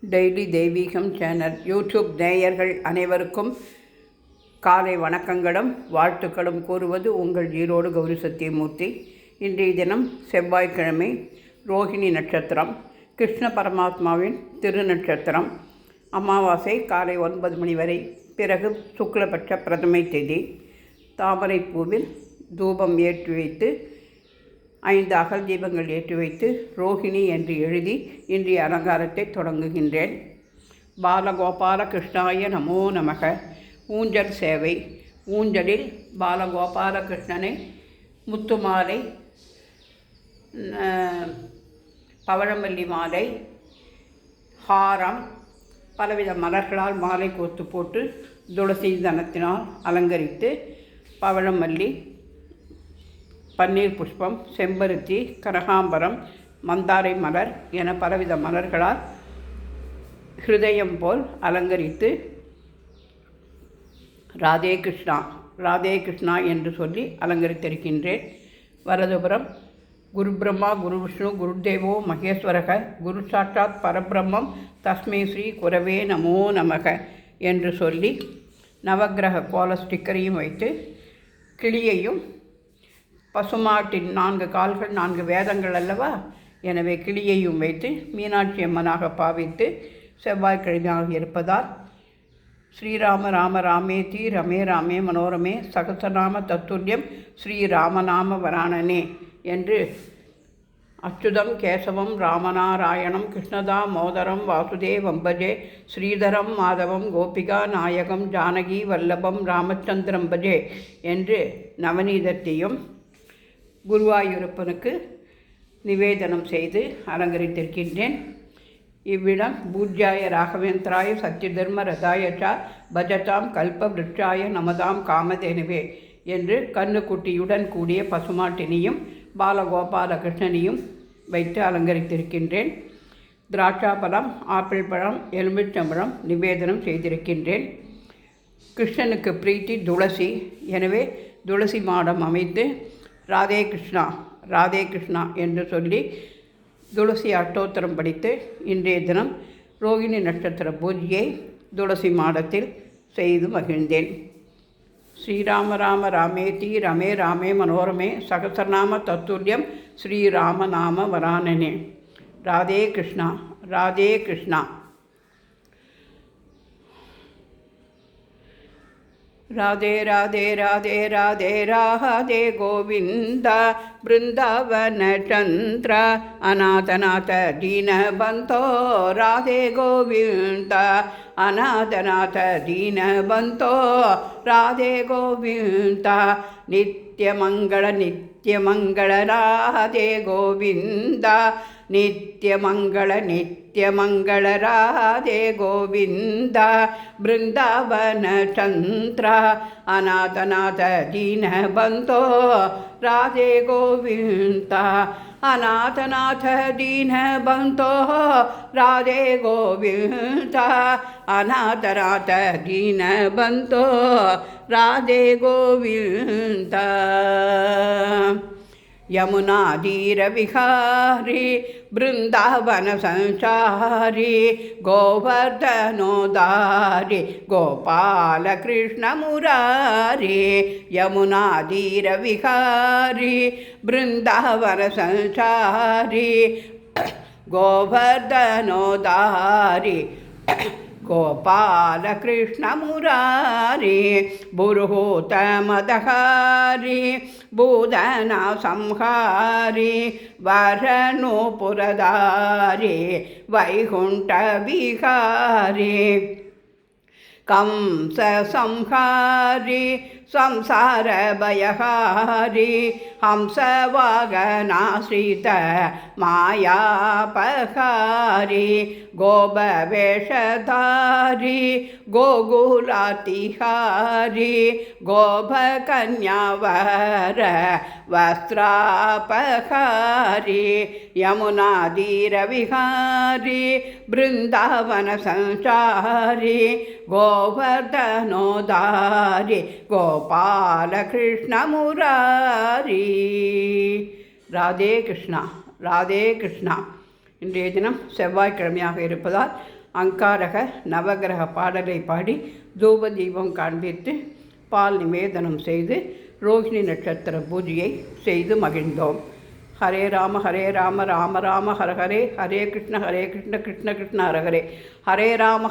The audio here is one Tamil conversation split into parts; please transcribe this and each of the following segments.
டெய்லி தெய்வீகம் சேனல் யூடியூப் நேயர்கள் அனைவருக்கும் காலை வணக்கங்களும் வாழ்த்துக்களும் கூறுவது உங்கள் ஈரோடு கௌரி சத்தியமூர்த்தி. இன்றைய தினம் செவ்வாய்க்கிழமை, ரோஹிணி நட்சத்திரம், கிருஷ்ண பரமாத்மாவின் திருநட்சத்திரம். அமாவாசை காலை 9 மணி வரை, பிறகு சுக்லபட்ச பிரதமை தேதி. தாமரை பூவில் தூபம் ஏற்றி வைத்து 5 அகல் தீபங்கள் ஏற்றி வைத்து ரோஹிணி என்று எழுதி இன்றைய அலங்காரத்தை தொடங்குகின்றேன். பாலகோபால கிருஷ்ணாய நமோ நமக. ஊஞ்சல் சேவை. ஊஞ்சலில் பாலகோபால கிருஷ்ணனை முத்துமாலை, பவழமல்லி மாலை, ஹாரம், பலவித மலர்களால் மாலை கோர்த்து போட்டு துளசி தனத்தினால் அலங்கரித்து பவழமல்லி, பன்னீர் புஷ்பம், செம்பருத்தி, கனகாம்பரம், மந்தாரை மலர் என பலவித மலர்களால் ஹிருதயம் போல் அலங்கரித்து ராதே கிருஷ்ணா ராதே கிருஷ்ணா என்று சொல்லி அலங்கரித்திருக்கின்றேன். வரதுபுரம் குரு பிரம்மா குரு விஷ்ணு குருதேவோ மகேஸ்வரக குரு சாட்சாத் பரபிரம்மம் தஸ்மை ஸ்ரீ குரவே நமோ நமக என்று சொல்லி நவக்கிரக கோல ஸ்டிக்கரையும் வைத்து கிளியையும், பசுமாட்டின் 4 கால்கள் 4 வேதங்கள் அல்லவா, எனவே கிளியையும் வைத்து மீனாட்சி அம்மனாக பாவித்து செவ்வாய்க்கிழமையாக இருப்பதால் ஸ்ரீராம ராம ராமேதி ரமே ராமே மனோரமே சகசநாம தத்துல்யம் ஸ்ரீராமநாம வராணனே என்று அச்சுதம் கேசவம் ராமநாராயணம் கிருஷ்ணதா மோதரம் வாசுதேவம் பஜே ஸ்ரீதரம் மாதவம் கோபிகா நாயகம் ஜானகி வல்லபம் ராமச்சந்திரம் பஜே என்று நவநீதத்தையும் குருவாயூரப்பனுக்கு நிவேதனம் செய்து அலங்கரித்திருக்கின்றேன். இவ்விடம் பூஜ்யாய ராகவேந்திராய சத்யதர்ம ரதாயச்சா பஜதாம் கல்ப விருட்சாய நமதாம் காமதேனுவே என்று கண்ணுக்குட்டியுடன் கூடிய பசுமாட்டினையும் பாலகோபால கிருஷ்ணனையும் வைத்து அலங்கரித்திருக்கின்றேன். திராட்சாபழம், ஆப்பிள் பழம், எலுமிச்சம்பழம் நிவேதனம் செய்திருக்கின்றேன். கிருஷ்ணனுக்கு பிரீத்தி துளசி, எனவே துளசி மாடம் அமைத்து ராதே கிருஷ்ணா ராதே கிருஷ்ணா என்று சொல்லி துளசி அஷ்டோத்திரம் படித்து இன்றைய தினம் ரோகிணி நட்சத்திர பூஜையை துளசி மாடத்தில் செய்து மகிழ்ந்தேன். ஸ்ரீராம ராம ராமேதி ரமே ராமே மனோரமே சகசரநாம தத்துல்யம் ஸ்ரீராமநாம வராணனே. ராதே கிருஷ்ணா ராதே கிருஷ்ணா. ராதே ராதே ராதே ராதே ராதே கோவிந்த பிருந்தாவன சந்திர அநாதநாத தீனபந்தோ ராதே கோவிந்த அநாதநாத தீனபந்தோ ராதே கோவிந்த நித்யமங்கள நித்யமங்கள ராதே கோவிந்த நித்யமங்கள நித்யமங்கள ராதே கோவிந்த பிருந்தாவன சந்திர அநாதநாத தீனபந்தோ ராதே கோவிந்த அநாதநாத தீனபந்தோ ராதே கோவிந்த அநாதநாத தீனபந்தோ ராதே கோவிந்த. यमुनाधीर विहारी बृंदावन संचारी गोवर्धनोदारी गोपाल कृष्ण मुरारी. यमुनाधीर विहारी बृंदावन संचारी गोवर्धनोदारी गोपाल कृष्ण मुरारी. बुरुहूत मदहारी भूदना संहारी वरणुपुरदारी वैकुंठ विहारी. कंस संहारी संसार भयहारी हंसवागनाश्रित मायापहारी गोपवेषधारी गोकुलातिहारी गोपकन्यावर वस्त्रापहारी. यमुनाधीरविहारी बृंदावन संचारी गोवर्धनोदारी गोपाल कृष्ण मुरारी. ராதே கிருஷ்ணா ராதே கிருஷ்ணா. இன்றைய தினம் செவ்வாய்க்கிழமையாக இருப்பதால் அங்காரக நவகிரக பாடலை பாடி தூப தீபம் காண்பித்து பால் நிவேதனம் செய்து ரோஹிணி நட்சத்திர பூஜையை செய்து மகிழ்ந்தோம். ஹரே ராம ராம ராம ஹரஹரே, ஹரே கிருஷ்ண கிருஷ்ண கிருஷ்ண ஹரஹரே, ஹரே ராம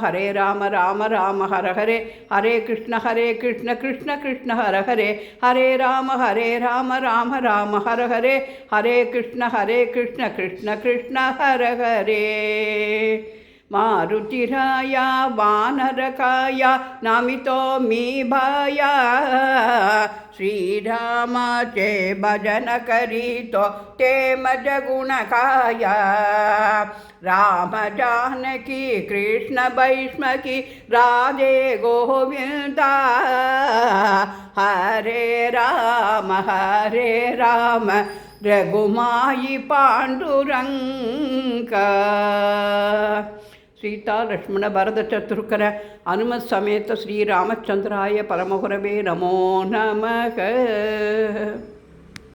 ராம ராம ஹரஹரே, ஹரே கிருஷ்ண கிருஷ்ண கிருஷ்ண ஹரஹரே, ஹரே ராம ராம ராம ஹரஹரே, ஹரே கிருஷ்ண கிருஷ்ண கிருஷ்ண ஹரஹரே. मारुतिराय वानरकाय नामितो मी भाया, श्रीरामाचे भजन करीतो ते मज गुणकाय, राम जानकी कृष्ण वैष्णकी राधे गोविंदा, हरे राम रघुमाई पांडुरंगा. सीता लक्ष्मण भरत चतुर्कर हनुमत समेत श्री रामचंद्राय परमगुरवे नमो नमः.